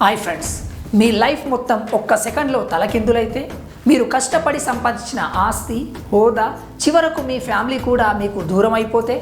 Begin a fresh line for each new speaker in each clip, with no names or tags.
Hi friends, మీ life మొత్తం ఒక్క సెకండ్లో తలకిందులైతే, మీరు కష్టపడి సంపాదించిన ఆస్తి, హోదా, చివరకు మీ ఫ్యామిలీ కూడా మీకు దూరం అయిపోతే,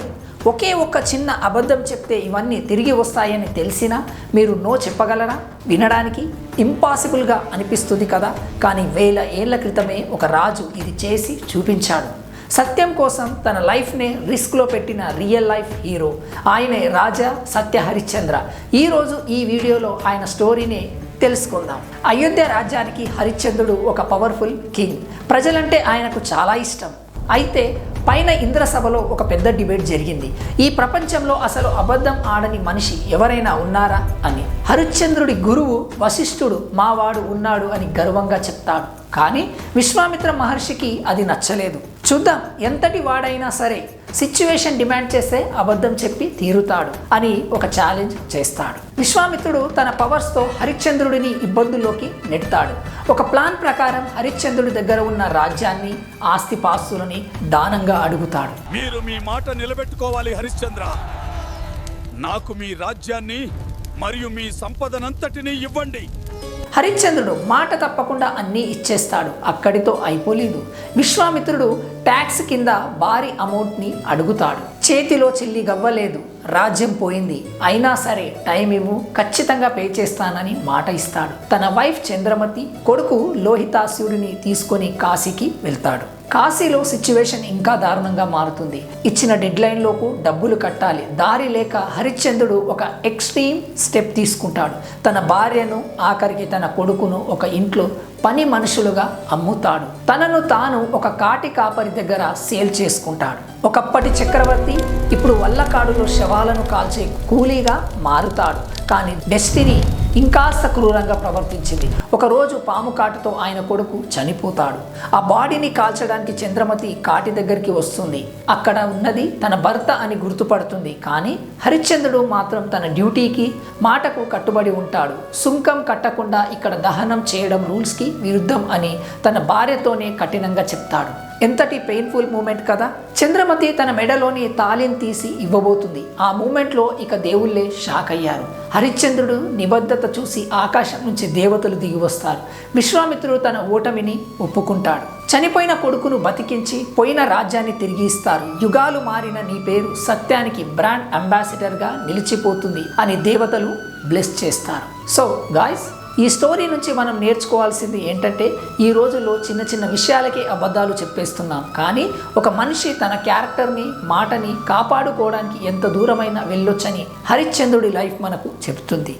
ఒకే ఒక్క చిన్న అబద్ధం చెప్తే ఇవన్నీ తిరిగి వస్తాయని తెలిసినా మీరు నో చెప్పగలరా? వినడానికి ఇంపాసిబుల్గా అనిపిస్తుంది కదా. కానీ వేల ఏళ్ల క్రితమే ఒక రాజు ఇది చేసి చూపించాడు. సత్యం కోసం తన లైఫ్నే రిస్క్లో పెట్టిన రియల్ లైఫ్ హీరో ఆయనే రాజా సత్య హరిశ్చంద్ర. ఈరోజు ఈ వీడియోలో ఆయన స్టోరీని తెలుసుకుందాం. అయోధ్య రాజ్యానికి హరిశ్చంద్రుడు ఒక పవర్ఫుల్ కింగ్. ప్రజలంటే ఆయనకు చాలా ఇష్టం. అయితే పైన ఇంద్రసభలో ఒక పెద్ద డిబేట్ జరిగింది. ఈ ప్రపంచంలో అసలు అబద్ధం ఆడని మనిషి ఎవరైనా ఉన్నారా అని. హరిశ్చంద్రుడి గురువు వశిష్ఠుడు మావాడు ఉన్నాడు అని గర్వంగా చెప్తాడు. కానీ విశ్వామిత్ర మహర్షికి అది నచ్చలేదు. చూద్దాం, ఎంతటి వాడైనా సరే సిచ్యువేషన్ డిమాండ్ చేస్తే అబద్ధం చెప్పి తీరుతాడు అని ఒక ఛాలెంజ్ చేస్తాడు. విశ్వామిత్రుడు తన పవర్స్తో హరిశ్చంద్రుడిని ఇబ్బందుల్లోకి నెడతాడు. ఒక ప్లాన్ ప్రకారం హరిశ్చంద్రుడి దగ్గర ఉన్న రాజ్యాన్ని, ఆస్తిపాస్తులని దానంగా అడుగుతాడు.
మీరు మీ మాట నిలబెట్టుకోవాలి హరిశ్చంద్ర. నాకు మీ రాజ్యాన్ని మరియు మీ సంపదనంతటినీ ఇవ్వండి.
హరిశ్చంద్రుడు మాట తప్పకుండా అన్నీ ఇచ్చేస్తాడు. అక్కడితో అయిపోలేదు. విశ్వామిత్రుడు ట్యాక్స్ కింద భారీ అమౌంట్ని అడుగుతాడు. చేతిలో చిల్లి గవ్వలేదు. రాజ్యం పోయింది. అయినా సరే టైం ఇవ్వు, ఖచ్చితంగా పే చేస్తానని మాట ఇస్తాడు. తన వైఫ్ చంద్రమతి, కొడుకు లోహితాసురుడిని తీసుకొని కాశీకి వెళ్తాడు. కాశీలో సిచ్యువేషన్ ఇంకా దారుణంగా మారుతుంది. ఇచ్చిన డెడ్ లోపు డబ్బులు కట్టాలి. దారి లేక హరిశ్చంద్రుడు ఒక ఎక్స్ట్రీమ్ స్టెప్ తీసుకుంటాడు. తన భార్యను, ఆఖరికి తన కొడుకును ఒక ఇంట్లో పని మనుషులుగా అమ్ముతాడు. తనను తాను ఒక కాటి కాపరి దగ్గర సేల్ చేసుకుంటాడు. ఒకప్పటి చక్రవర్తి ఇప్పుడు వల్లకాడులో శవాలను కాల్చే కూలీగా మారుతాడు. కానీ డెస్టినీ ఇంకాస్త క్రూరంగా ప్రవర్తించింది. ఒకరోజు పాము కాటుతో ఆయన కొడుకు చనిపోతాడు. ఆ బాడీని కాల్చడానికి చంద్రమతి కాటి దగ్గరికి వస్తుంది. అక్కడ ఉన్నది తన భర్త అని గుర్తుపడుతుంది. కానీ హరిశ్చంద్రుడు మాత్రం తన డ్యూటీకి, మాటకు కట్టుబడి ఉంటాడు. సుంకం కట్టకుండా ఇక్కడ దహనం చేయడం రూల్స్కి విరుద్ధం అని తన భార్యతోనే కఠినంగా చెప్తాడు. ఎంతటి పెయిన్ఫుల్ మూమెంట్ కదా. చంద్రమతి తన మెడలోని తాళిని తీసి ఇవ్వబోతుంది. ఆ మూమెంట్లో ఇక దేవుళ్ళే షాక్ అయ్యారు. హరిశ్చంద్రుడు నిబద్ధత చూసి ఆకాశం నుంచి దేవతలు దిగి వస్తారు. విశ్వామిత్రుడు తన ఓటమిని ఒప్పుకుంటాడు. చనిపోయిన కొడుకును బతికించి పోయిన రాజ్యాన్ని తిరిగి ఇస్తారు. యుగాలు మారిన నీ పేరు సత్యానికి బ్రాండ్ అంబాసిడర్గా నిలిచిపోతుంది అని దేవతలు బ్లెస్ చేస్తారు. సో గాయ్స్, ఈ స్టోరీ నుంచి మనం నేర్చుకోవాల్సింది ఏంటంటే, ఈ రోజుల్లో చిన్న చిన్న విషయాలకే అబద్ధాలు చెప్పేస్తున్నాం. కానీ ఒక మనిషి తన క్యారెక్టర్ని, మాటని కాపాడుకోవడానికి ఎంత దూరమైనా వెళ్ళొచ్చని హరిశ్చంద్రుడి లైఫ్ మనకు చెప్తుంది.